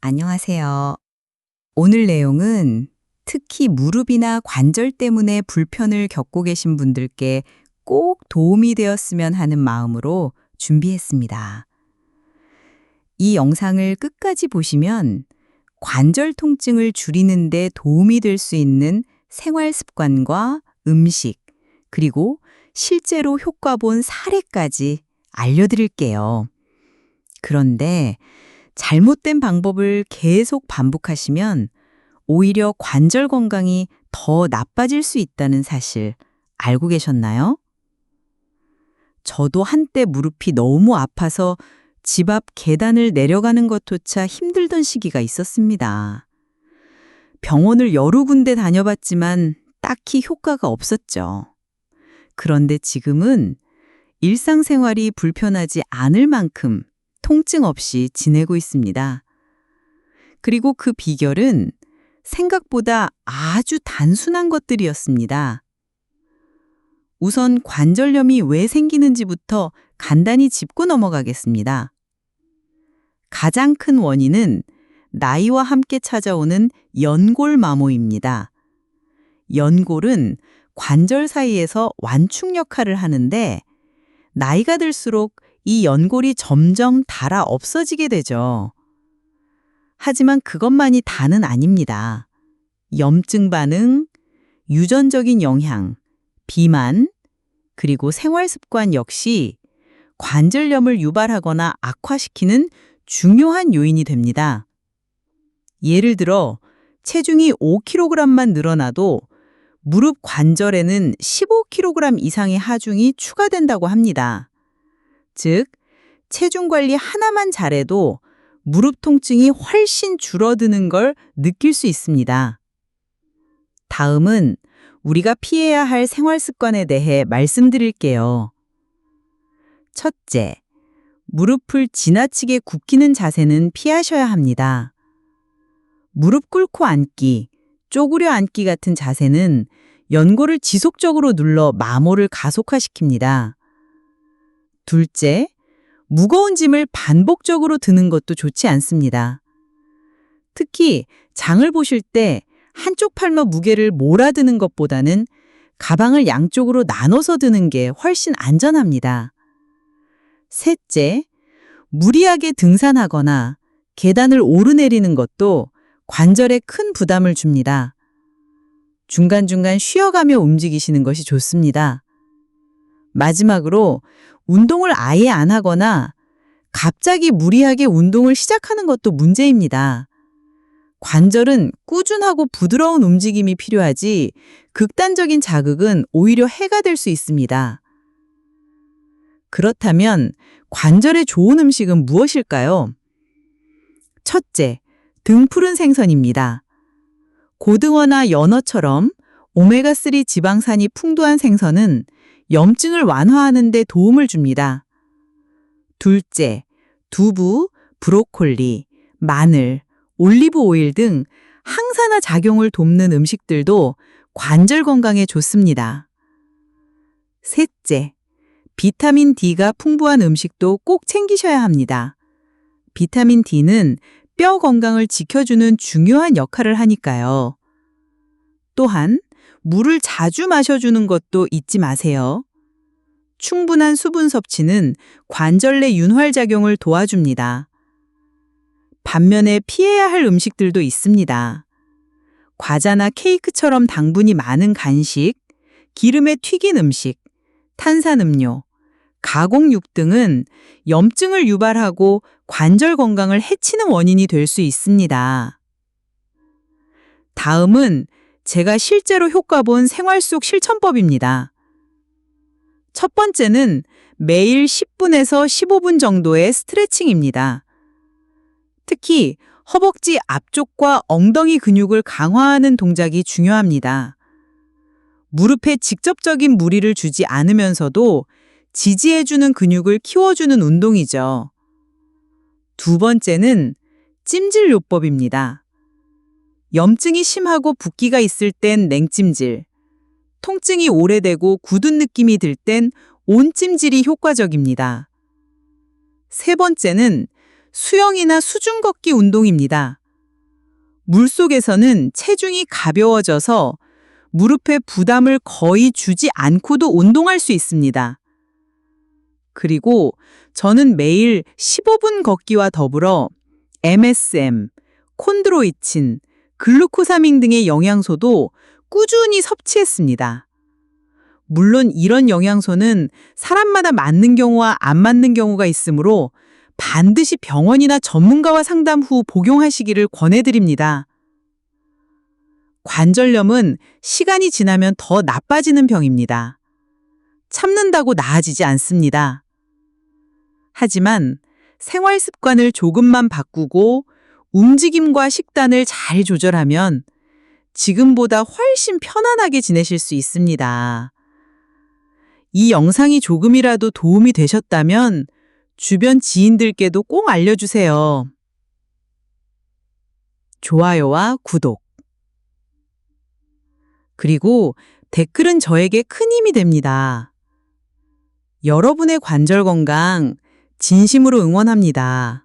안녕하세요. 오늘 내용은 특히 무릎이나 관절 때문에 불편을 겪고 계신 분들께 꼭 도움이 되었으면 하는 마음으로 준비했습니다. 이 영상을 끝까지 보시면 관절 통증을 줄이는 데 도움이 될 수 있는 생활 습관과 음식, 그리고 실제로 효과 본 사례까지 알려드릴게요. 그런데 잘못된 방법을 계속 반복하시면 오히려 관절 건강이 더 나빠질 수 있다는 사실 알고 계셨나요? 저도 한때 무릎이 너무 아파서 집 앞 계단을 내려가는 것조차 힘들던 시기가 있었습니다. 병원을 여러 군데 다녀봤지만 딱히 효과가 없었죠. 그런데 지금은 일상생활이 불편하지 않을 만큼 통증 없이 지내고 있습니다. 그리고 그 비결은 생각보다 아주 단순한 것들이었습니다. 우선 관절염이 왜 생기는지부터 간단히 짚고 넘어가겠습니다. 가장 큰 원인은 나이와 함께 찾아오는 연골마모입니다. 연골은 관절 사이에서 완충 역할을 하는데 나이가 들수록 이 연골이 점점 닳아 없어지게 되죠. 하지만 그것만이 다는 아닙니다. 염증 반응, 유전적인 영향, 비만, 그리고 생활 습관 역시 관절염을 유발하거나 악화시키는 중요한 요인이 됩니다. 예를 들어 체중이 5kg만 늘어나도 무릎 관절에는 15kg 이상의 하중이 추가된다고 합니다. 즉, 체중 관리 하나만 잘해도 무릎 통증이 훨씬 줄어드는 걸 느낄 수 있습니다. 다음은 우리가 피해야 할 생활 습관에 대해 말씀드릴게요. 첫째, 무릎을 지나치게 굽히는 자세는 피하셔야 합니다. 무릎 꿇고 앉기, 쪼그려 앉기 같은 자세는 연골을 지속적으로 눌러 마모를 가속화시킵니다. 둘째, 무거운 짐을 반복적으로 드는 것도 좋지 않습니다. 특히 장을 보실 때 한쪽 팔만 무게를 몰아드는 것보다는 가방을 양쪽으로 나눠서 드는 게 훨씬 안전합니다. 셋째, 무리하게 등산하거나 계단을 오르내리는 것도 관절에 큰 부담을 줍니다. 중간중간 쉬어가며 움직이시는 것이 좋습니다. 마지막으로 운동을 아예 안 하거나 갑자기 무리하게 운동을 시작하는 것도 문제입니다. 관절은 꾸준하고 부드러운 움직임이 필요하지 극단적인 자극은 오히려 해가 될 수 있습니다. 그렇다면 관절에 좋은 음식은 무엇일까요? 첫째, 등푸른 생선입니다. 고등어나 연어처럼 오메가3 지방산이 풍부한 생선은 염증을 완화하는 데 도움을 줍니다. 둘째, 두부, 브로콜리, 마늘, 올리브 오일 등 항산화 작용을 돕는 음식들도 관절 건강에 좋습니다. 셋째, 비타민 D가 풍부한 음식도 꼭 챙기셔야 합니다. 비타민 D는 뼈 건강을 지켜주는 중요한 역할을 하니까요. 또한 물을 자주 마셔주는 것도 잊지 마세요. 충분한 수분 섭취는 관절 내 윤활 작용을 도와줍니다. 반면에 피해야 할 음식들도 있습니다. 과자나 케이크처럼 당분이 많은 간식, 기름에 튀긴 음식, 탄산음료, 가공육 등은 염증을 유발하고 관절 건강을 해치는 원인이 될 수 있습니다. 다음은 제가 실제로 효과 본 생활 속 실천법입니다. 첫 번째는 매일 10분에서 15분 정도의 스트레칭입니다. 특히 허벅지 앞쪽과 엉덩이 근육을 강화하는 동작이 중요합니다. 무릎에 직접적인 무리를 주지 않으면서도 지지해주는 근육을 키워주는 운동이죠. 두 번째는 찜질요법입니다. 염증이 심하고 붓기가 있을 땐 냉찜질, 통증이 오래되고 굳은 느낌이 들 땐 온찜질이 효과적입니다. 세 번째는 수영이나 수중 걷기 운동입니다. 물속에서는 체중이 가벼워져서 무릎에 부담을 거의 주지 않고도 운동할 수 있습니다. 그리고 저는 매일 15분 걷기와 더불어 MSM, 콘드로이친, 글루코사민 등의 영양소도 꾸준히 섭취했습니다. 물론 이런 영양소는 사람마다 맞는 경우와 안 맞는 경우가 있으므로 반드시 병원이나 전문가와 상담 후 복용하시기를 권해드립니다. 관절염은 시간이 지나면 더 나빠지는 병입니다. 참는다고 나아지지 않습니다. 하지만 생활 습관을 조금만 바꾸고 움직임과 식단을 잘 조절하면 지금보다 훨씬 편안하게 지내실 수 있습니다. 이 영상이 조금이라도 도움이 되셨다면 주변 지인들께도 꼭 알려주세요. 좋아요와 구독. 그리고 댓글은 저에게 큰 힘이 됩니다. 여러분의 관절 건강 진심으로 응원합니다.